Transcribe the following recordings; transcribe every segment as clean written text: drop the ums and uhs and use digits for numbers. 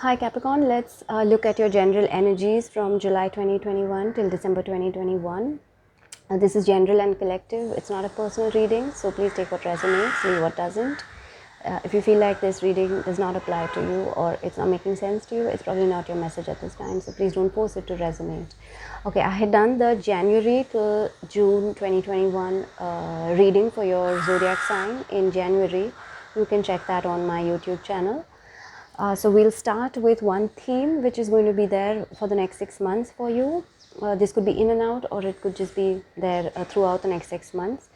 Hi Capricorn, let's look at your general energies from July 2021 till December 2021. This is general and collective. It's not a personal reading, so please take what resonates, leave what doesn't. If you feel like this reading does not apply to you or it's not making sense to you, it's probably not your message at this time, so please don't force it to resonate. Okay, I had done the January to June 2021 reading for your zodiac sign in January. You can check that on my YouTube channel. So we'll start with one theme which is going to be there for the next 6 months for you. This could be in and out, or it could just be there throughout the next 6 months.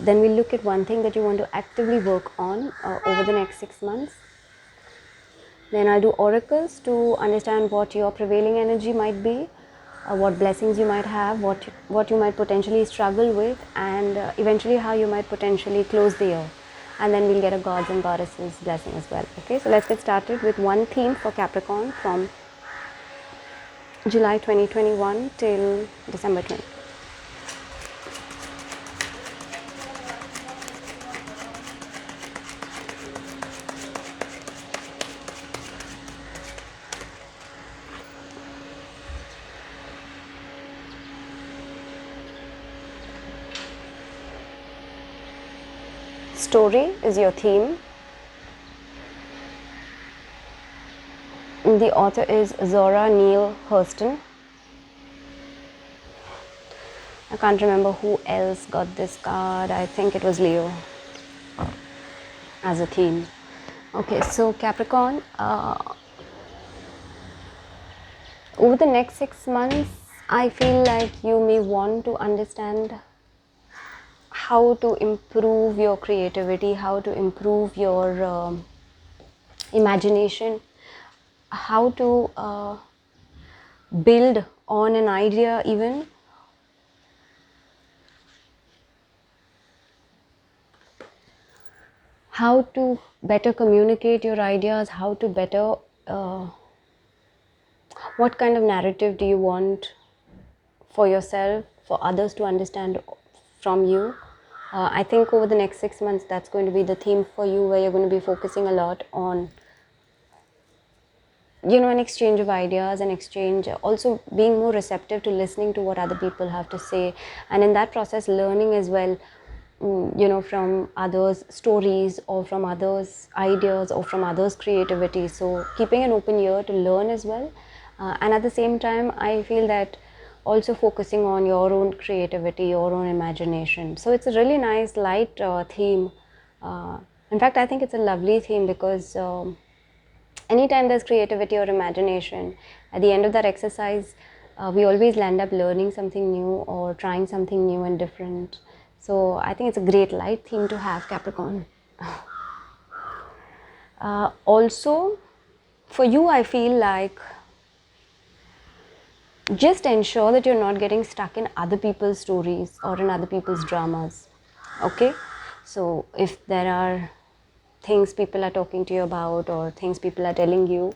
Then we'll look at one thing that you want to actively work on over the next 6 months. Then I'll do oracles to understand what your prevailing energy might be, what blessings you might have, what you might potentially struggle with, and eventually how you might potentially close the year. And then we'll get a gods and goddesses blessing as well. Okay, so let's get started with one theme for Capricorn from July 2021 till December 20. Story is your theme. The author is Zora Neale Hurston. I can't remember who else got this card. I think it was Leo as a theme. Okay, so Capricorn, over the next 6 months, I feel like you may want to understand how to improve your creativity, how to improve your imagination, how to build on an idea even. How to better communicate your ideas, how to better, what kind of narrative do you want for yourself, for others to understand from you. I think over the next 6 months, that's going to be the theme for you, where you're going to be focusing a lot on, an exchange of ideas, and exchange, also being more receptive to listening to what other people have to say, and in that process learning as well, from others' stories, or from others' ideas, or from others' creativity. So keeping an open ear to learn as well, and at the same time I feel that also focusing on your own creativity, your own imagination. So it's a really nice light theme. In fact, I think it's a lovely theme because anytime there's creativity or imagination, at the end of that exercise, we always land up learning something new or trying something new and different. So I think it's a great light theme to have, Capricorn. Also, for you, I feel like just ensure that you're not getting stuck in other people's stories or in other people's dramas. Okay? So if there are things people are talking to you about or things people are telling you,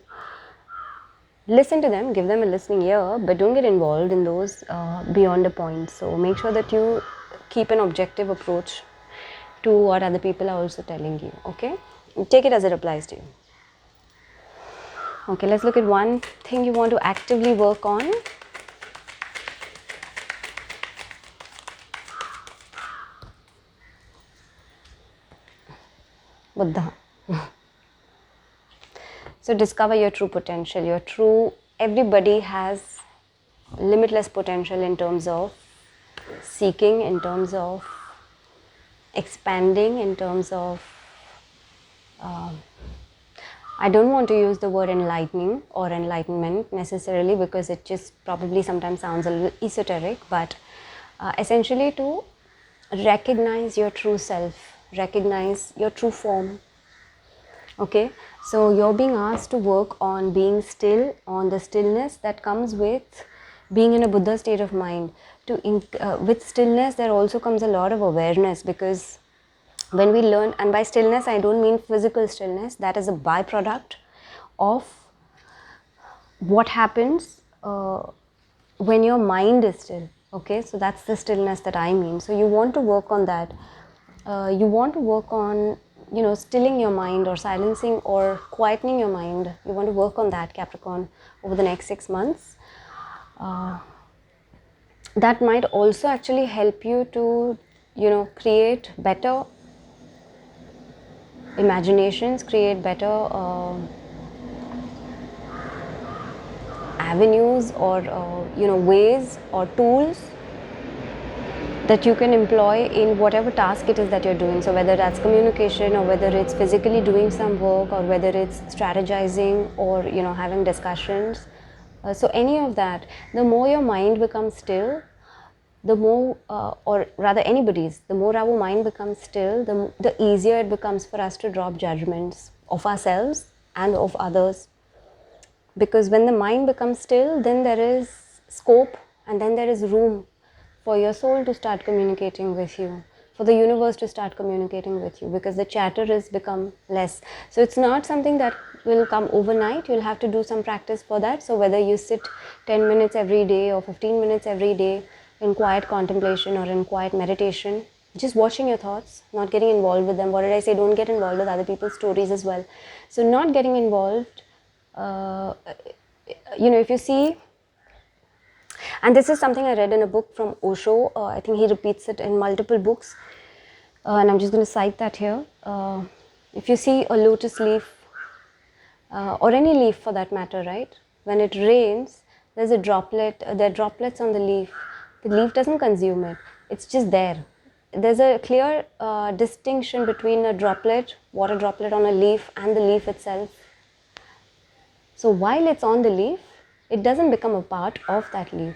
listen to them, give them a listening ear, but don't get involved in those beyond a point. So make sure that you keep an objective approach to what other people are also telling you. Okay? Take it as it applies to you. Okay, let's look at one thing you want to actively work on. Buddha. So discover your true potential. Everybody has limitless potential in terms of seeking, in terms of expanding, in terms of, I don't want to use the word enlightening or enlightenment necessarily, because it just probably sometimes sounds a little esoteric, but essentially to recognize your true self, recognize your true form. Okay, so you're being asked to work on being still, on the stillness that comes with being in a Buddha state of mind. With stillness, there also comes a lot of awareness, because when we learn, and by stillness I don't mean physical stillness, that is a byproduct of what happens when your mind is still. Okay, so that's the stillness that I mean. So you want to work on that. You want to work on stilling your mind or silencing or quietening your mind. You want to work on that, Capricorn, over the next 6 months. That might also actually help you to, create better imaginations, create better avenues or, ways or tools that you can employ in whatever task it is that you're doing. So whether that's communication, or whether it's physically doing some work, or whether it's strategizing, or having discussions. So any of that, the more your mind becomes still, the more, or rather anybody's, the more our mind becomes still, the easier it becomes for us to drop judgments of ourselves and of others. Because when the mind becomes still, then there is scope, and then there is room for your soul to start communicating with you, for the universe to start communicating with you, because the chatter has become less. So it's not something that will come overnight. You'll have to do some practice for that. So whether you sit 10 minutes every day or 15 minutes every day in quiet contemplation or in quiet meditation, just watching your thoughts, not getting involved with them. What did I say? Don't get involved with other people's stories as well. So not getting involved, if you see, and this is something I read in a book from Osho. I think he repeats it in multiple books, and I'm just going to cite that here. If you see a lotus leaf, or any leaf for that matter, right? When it rains, there's a droplet, there are droplets on the leaf. The leaf doesn't consume it, it's just there. There's a clear distinction between a droplet, water droplet on a leaf, and the leaf itself. So while it's on the leaf, it doesn't become a part of that leaf.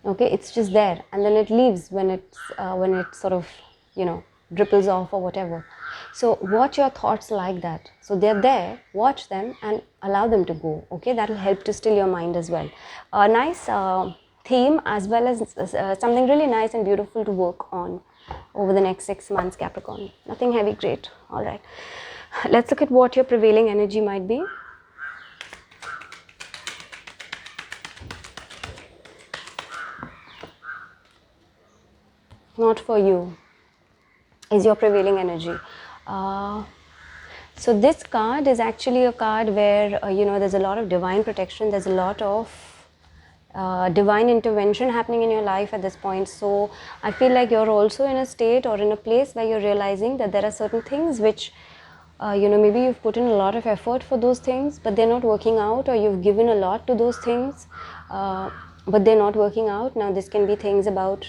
Okay, it's just there, and then it leaves when it sort of, dripples off or whatever. So watch your thoughts like that. So they're there, watch them and allow them to go. Okay, that will help to still your mind as well. A nice theme, as well as something really nice and beautiful to work on over the next 6 months, Capricorn. Nothing heavy, great. All right, let's look at what your prevailing energy might be. Not for you is your prevailing energy. So this card is actually a card where, there's a lot of divine protection. There's a lot of divine intervention happening in your life at this point. So I feel like you're also in a state or in a place where you're realizing that there are certain things which, maybe you've put in a lot of effort for those things, but they're not working out, or you've given a lot to those things, but they're not working out. Now this can be things about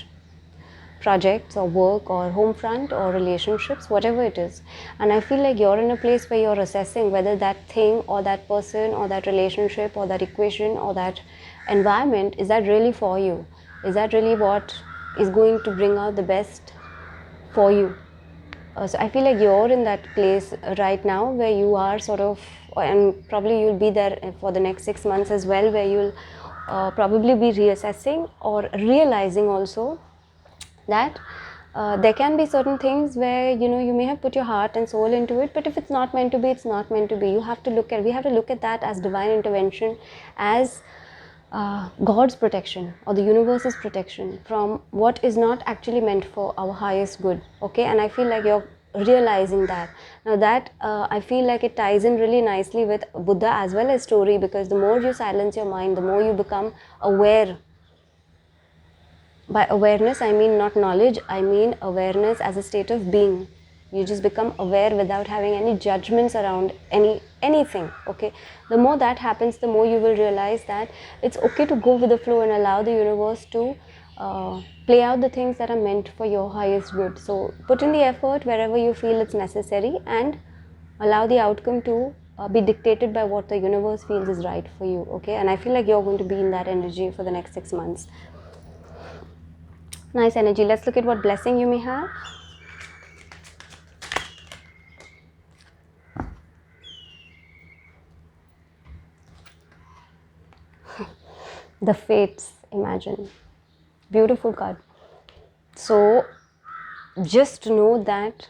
projects or work or home front or relationships, whatever it is. And I feel like you're in a place where you're assessing whether that thing or that person or that relationship or that equation or that environment, is that really for you? Is that really what is going to bring out the best for you? So I feel like you're in that place right now where you are sort of, and probably you'll be there for the next 6 months as well, where you'll probably be reassessing or realizing also that there can be certain things where you may have put your heart and soul into it, but if it's not meant to be, it's not meant to be. We have to look at that as divine intervention, as God's protection or the universe's protection from what is not actually meant for our highest good. Okay, and I feel like you're realizing that now. That I feel like it ties in really nicely with Buddha as well as story, because the more you silence your mind, the more you become aware. By awareness, I mean not knowledge, I mean awareness as a state of being. You just become aware without having any judgments around anything. Okay, the more that happens, the more you will realize that it's okay to go with the flow and allow the universe to play out the things that are meant for your highest good. So put in the effort wherever you feel it's necessary, and allow the outcome to be dictated by what the universe feels is right for you. Okay, and I feel like you're going to be in that energy for the next 6 months. Nice energy. Let's look at what blessing you may have. The fates, imagine. Beautiful card. So just know that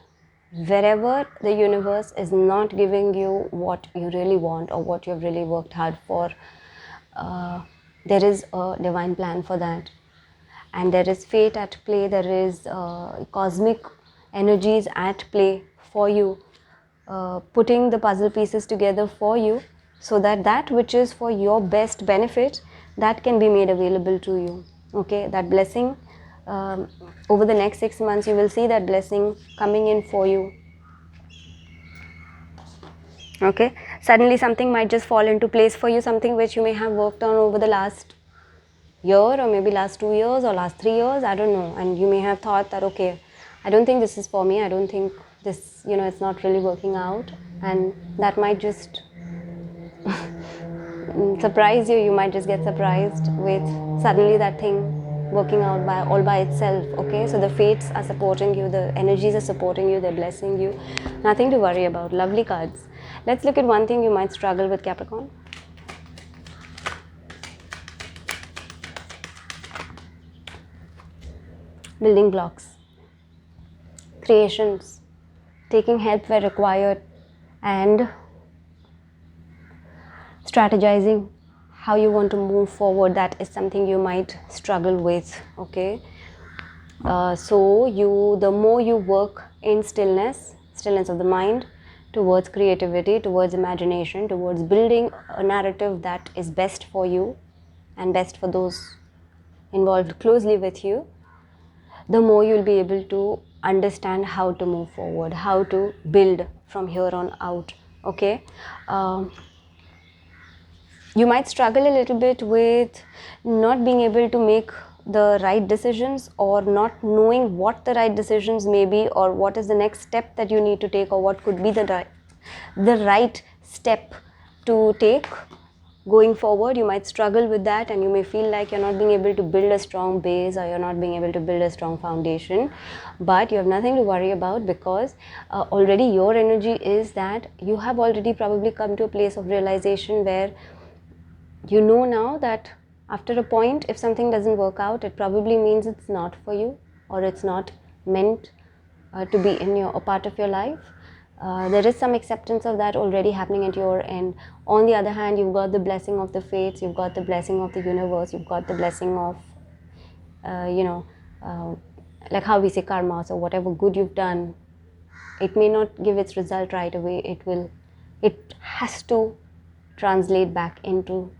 wherever the universe is not giving you what you really want or what you've really worked hard for, there is a divine plan for that. And there is fate at play, there is cosmic energies at play for you, putting the puzzle pieces together for you, so that that which is for your best benefit, that can be made available to you. Okay, that blessing, over the next 6 months you will see that blessing coming in for you. Okay, suddenly something might just fall into place for you, something which you may have worked on over the last year, or maybe last 2 years or last 3 years, I don't know, and you may have thought that, okay, I don't think this is for me, I don't think this, it's not really working out, and that might just surprise you. You might just get surprised with suddenly that thing working out all by itself. Okay, so the fates are supporting you, the energies are supporting you, they're blessing you. Nothing to worry about. Lovely cards. Let's look at one thing you might struggle with, Capricorn. Building blocks, creations, taking help where required, and strategizing how you want to move forward. That is something you might struggle with. Okay, so the more you work in stillness of the mind, towards creativity, towards imagination, towards building a narrative that is best for you and best for those involved closely with you, the more you'll be able to understand how to move forward, how to build from here on out. Okay, you might struggle a little bit with not being able to make the right decisions, or not knowing what the right decisions may be, or what is the next step that you need to take, or what could be the right step to take going forward. You might struggle with that, and you may feel like you're not being able to build a strong base, or you're not being able to build a strong foundation. But you have nothing to worry about, because already your energy is that you have already probably come to a place of realization where you know now that after a point, if something doesn't work out, it probably means it's not for you, or it's not meant to be in a part of your life. There is some acceptance of that already happening at your end. On the other hand, you've got the blessing of the fates, you've got the blessing of the universe, you've got the blessing of, like how we say karma, so whatever good you've done, it may not give its result right away. It has to translate back into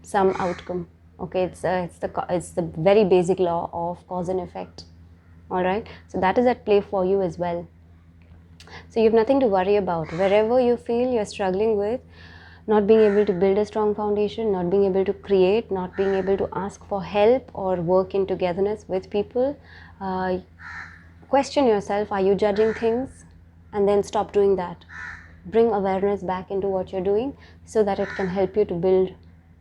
some outcome. Okay, it's the very basic law of cause and effect. All right, so that is at play for you as well. So you have nothing to worry about. Wherever you feel you're struggling with not being able to build a strong foundation, not being able to create, not being able to ask for help or work in togetherness with people, question yourself, are you judging things? And then stop doing that. Bring awareness back into what you're doing, so that it can help you to build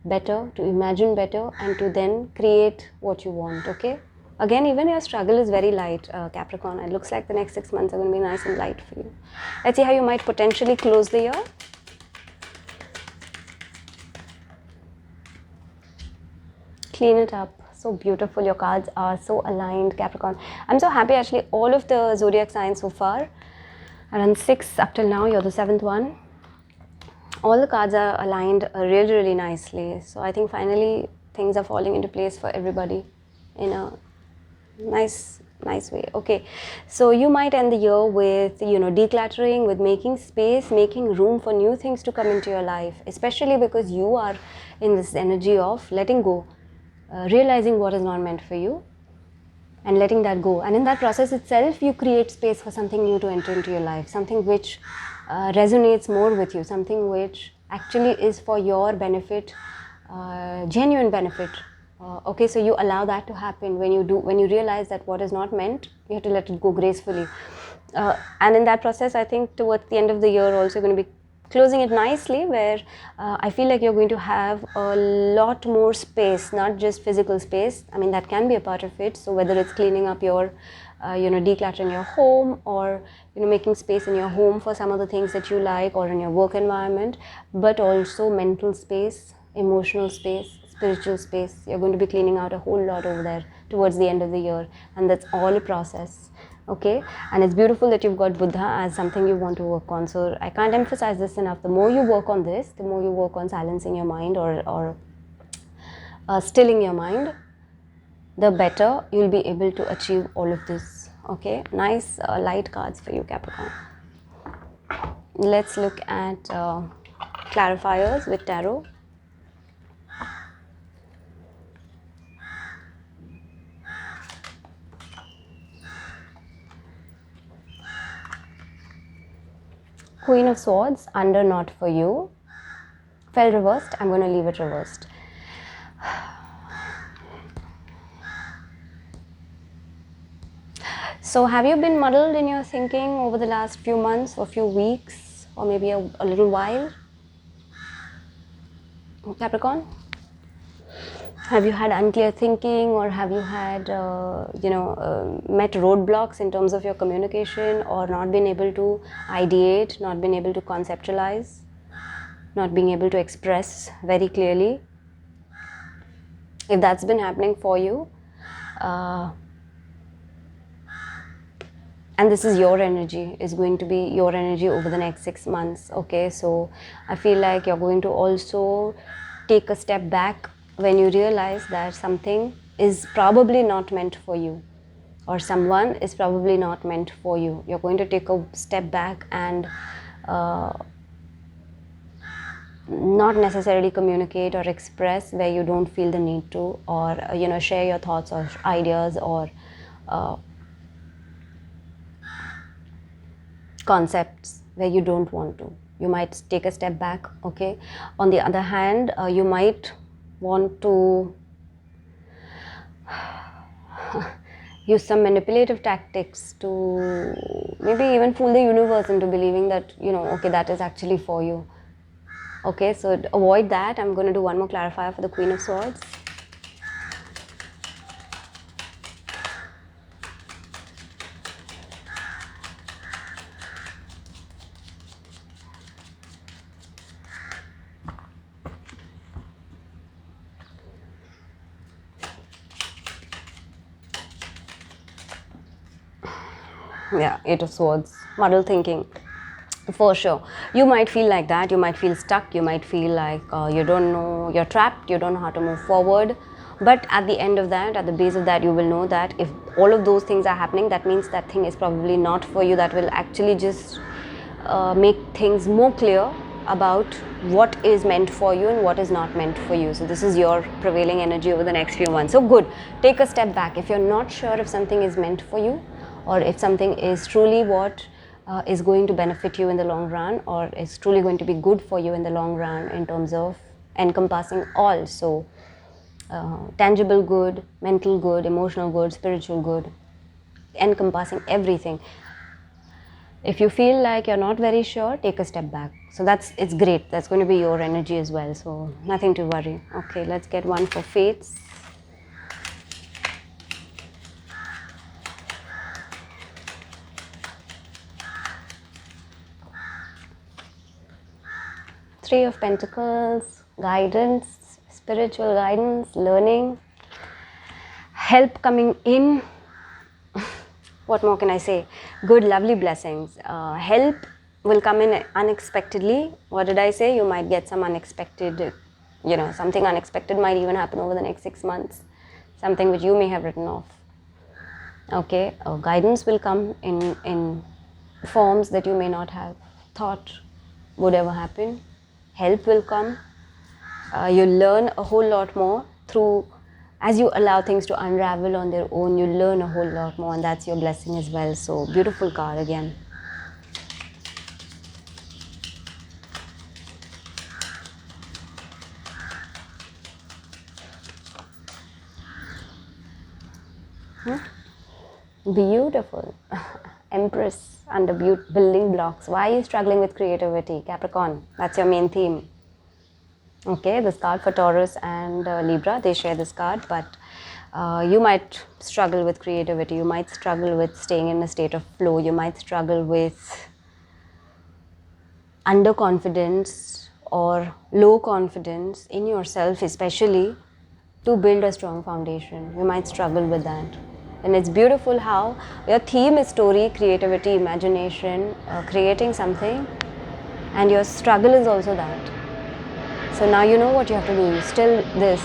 better, to imagine better, and to then create what you want. Okay, again, even your struggle is very light, Capricorn. It looks like the next 6 months are going to be nice and light for you. Let's see how you might potentially close the year. Clean it up. So beautiful. Your cards are so aligned, Capricorn. I'm so happy. Actually, all of the zodiac signs so far, around 6 up till now, you're the 7th one. All the cards are aligned really, really nicely. So I think finally things are falling into place for everybody in a nice way. Okay, so you might end the year with decluttering, with making space, making room for new things to come into your life, especially because you are in this energy of letting go, realizing what is not meant for you and letting that go. And in that process itself, you create space for something new to enter into your life, something which resonates more with you, something which actually is for your benefit, genuine benefit. Okay, so you allow that to happen. When you realize that what is not meant, you have to let it go gracefully. And in that process, I think towards the end of the year also you're going to be closing it nicely, where I feel like you're going to have a lot more space, not just physical space. I mean, that can be a part of it. So whether it's cleaning up your, decluttering your home, or making space in your home for some of the things that you like, or in your work environment, but also mental space, emotional space, spiritual space. You're going to be cleaning out a whole lot over there towards the end of the year, and that's all a process. Okay, and it's beautiful that you've got Buddha as something you want to work on. So I can't emphasize this enough. The more you work on this, the more you work on silencing your mind, or stilling your mind, the better you'll be able to achieve all of this. Okay, nice light cards for you, Capricorn. Let's look at clarifiers with tarot. Queen of Swords, under, not for you. Fell reversed. I'm going to leave it reversed. So have you been muddled in your thinking over the last few months or few weeks or maybe a little while? Capricorn? Have you had unclear thinking, or have you had, met roadblocks in terms of your communication, or not been able to ideate, not been able to conceptualize, not being able to express very clearly? If that's been happening for you, and this is your energy, is going to be your energy over the next 6 months, okay? So I feel like you're going to also take a step back when you realize that something is probably not meant for you, or someone is probably not meant for you. You're going to take a step back and not necessarily communicate or express where you don't feel the need to, or share your thoughts or ideas or concepts where you don't want to. You might take a step back, okay? On the other hand, you might want to use some manipulative tactics to maybe even fool the universe into believing that, okay, that is actually for you. Okay, so avoid that. I'm going to do one more clarifier for the Queen of Swords. Yeah, Eight of Swords, muddle thinking. For sure. You might feel like that. You might feel stuck. You might feel like you don't know, you're trapped. You don't know how to move forward. But at the end of that, at the base of that, you will know that if all of those things are happening, that means that thing is probably not for you. That will actually just make things more clear about what is meant for you and what is not meant for you. So this is your prevailing energy over the next few months. So good. Take a step back. If you're not sure if something is meant for you, or if something is truly what is going to benefit you in the long run, or is truly going to be good for you in the long run in terms of encompassing all. So tangible good, mental good, emotional good, spiritual good, encompassing everything. If you feel like you're not very sure, take a step back. So it's great. That's going to be your energy as well. So nothing to worry. Okay, let's get one for Fates. Three of Pentacles, guidance, spiritual guidance, learning, help coming in. What more can I say? Good, lovely blessings. Help will come in unexpectedly. What did I say? You might get some unexpected, something unexpected might even happen over the next 6 months. Something which you may have written off. Okay, guidance will come in forms that you may not have thought would ever happen. Help will come. You'll learn a whole lot more through, as you allow things to unravel on their own, you learn a whole lot more, and that's your blessing as well. So beautiful card again. Beautiful. Empress under building blocks. Why are you struggling with creativity? Capricorn, that's your main theme. Okay, this card for Taurus and Libra, they share this card, but you might struggle with creativity. You might struggle with staying in a state of flow. You might struggle with underconfidence or low confidence in yourself, especially to build a strong foundation. You might struggle with that. And it's beautiful how your theme is story, creativity, imagination, creating something, and your struggle is also that. So now you know what you have to do. You still this,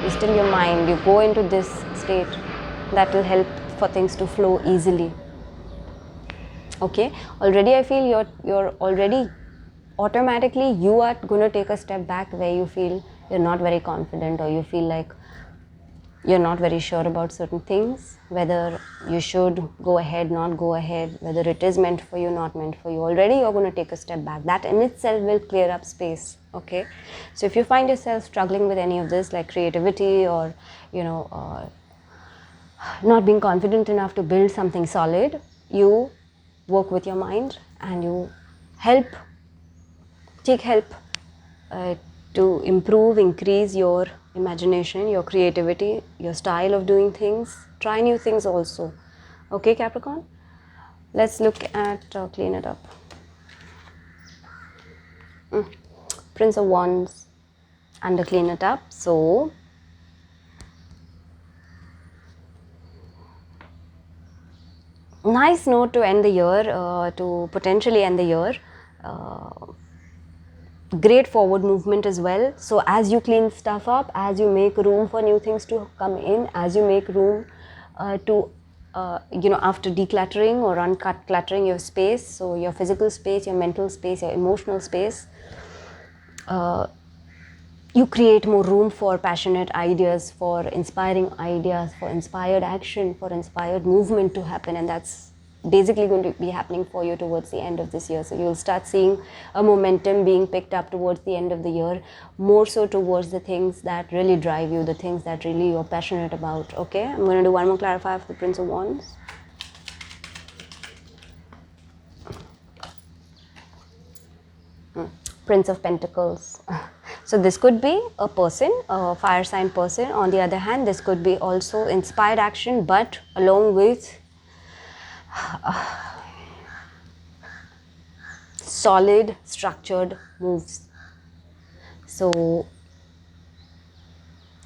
you still your mind, you go into this state that will help for things to flow easily. Okay, already I feel you're already automatically you are going to take a step back where you feel you're not very confident, or you feel like you're not very sure about certain things, whether you should go ahead, not go ahead, whether it is meant for you, not meant for you. Already you're going to take a step back. That in itself will clear up space. Okay, so if you find yourself struggling with any of this, like creativity, or not being confident enough to build something solid, you work with your mind and you take help to improve, increase your imagination, your creativity, your style of doing things. Try new things also. Okay, Capricorn? Let's look at, clean it up. Prince of Wands and clean it up. So, nice note to end the year, to potentially end the year. Great forward movement as well. So as you clean stuff up, as you make room for new things to come in, as you make room to after decluttering or uncut cluttering your space, so your physical space, your mental space, your emotional space, you create more room for passionate ideas, for inspiring ideas, for inspired action, for inspired movement to happen. And that's basically going to be happening for you towards the end of this year. So you'll start seeing a momentum being picked up towards the end of the year, more so towards the things that really drive you, the things that really you're passionate about. Okay, I'm going to do one more clarifier for the Prince of Wands. Prince of Pentacles. So this could be a person, a fire sign person. On the other hand, this could be also inspired action, but along with solid, structured moves. So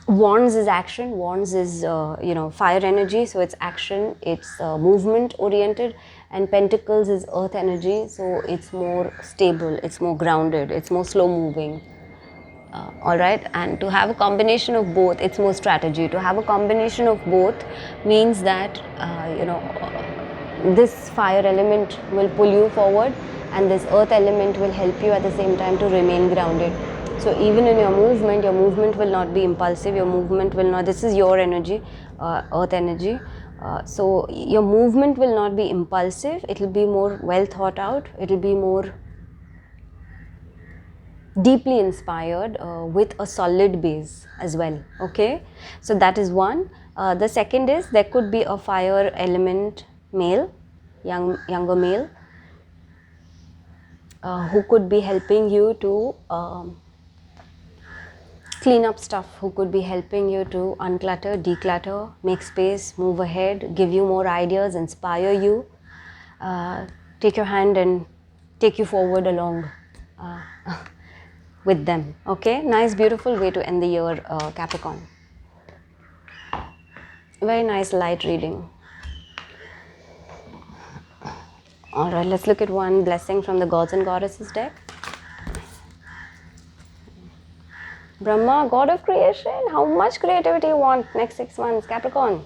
Wands is action. Wands is fire energy, so it's action, it's movement oriented, and Pentacles is earth energy, so it's more stable, it's more grounded, it's more slow moving. All right, and to have a combination of both, it's more strategy. To have a combination of both means that this fire element will pull you forward, and this earth element will help you at the same time to remain grounded. So even in your movement will not be impulsive. Your movement will not, this is your energy, earth energy. So your movement will not be impulsive. It will be more well thought out. It will be more deeply inspired, with a solid base as well. Okay, so that is one. The second is, there could be a fire element male, younger male, who could be helping you to clean up stuff, who could be helping you to unclutter, declutter, make space, move ahead, give you more ideas, inspire you, take your hand and take you forward along with them. Okay, nice, beautiful way to end the year, Capricorn. Very nice light reading. All right, let's look at one blessing from the Gods and Goddesses deck. Brahma, God of creation, how much creativity you want next 6 months, Capricorn?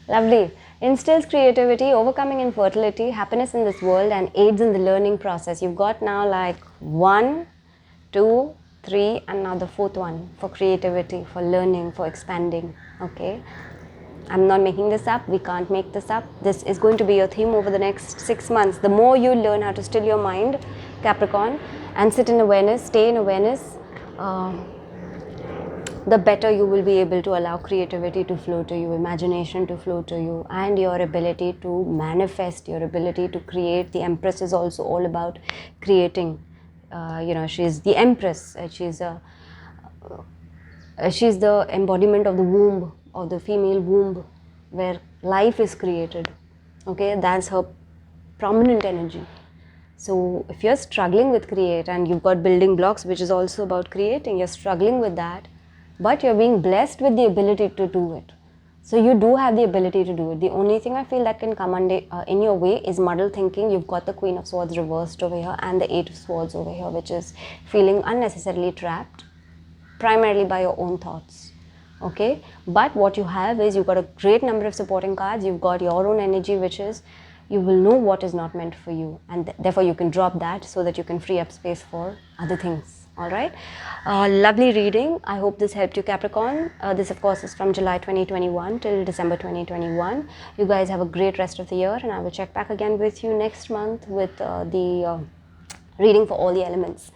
Lovely. Instills creativity, overcoming infertility, happiness in this world, and aids in the learning process. You've got now like 1, 2, 3, and now the 4th one for creativity, for learning, for expanding. Okay, I'm not making this up. We can't make this up. This is going to be your theme over the next 6 months. The more you learn how to still your mind, Capricorn, and sit in awareness, stay in awareness, the better you will be able to allow creativity to flow to you, imagination to flow to you, and your ability to manifest, your ability to create. The Empress is also all about creating. She's the Empress. She's the embodiment of the womb, of the female womb, where life is created. Okay, that's her prominent energy. So if you're struggling with create, and you've got building blocks, which is also about creating, you're struggling with that, but you're being blessed with the ability to do it. So you do have the ability to do it. The only thing I feel that can come in your way is muddled thinking. You've got the Queen of Swords reversed over here and the 8 of Swords over here, which is feeling unnecessarily trapped, primarily by your own thoughts. Okay, but what you have is, you've got a great number of supporting cards. You've got your own energy, which is, you will know what is not meant for you, and therefore you can drop that so that you can free up space for other things. All right, lovely reading. I hope this helped you, Capricorn. This of course is from July 2021 till December 2021. You guys have a great rest of the year, and I will check back again with you next month with the reading for all the elements.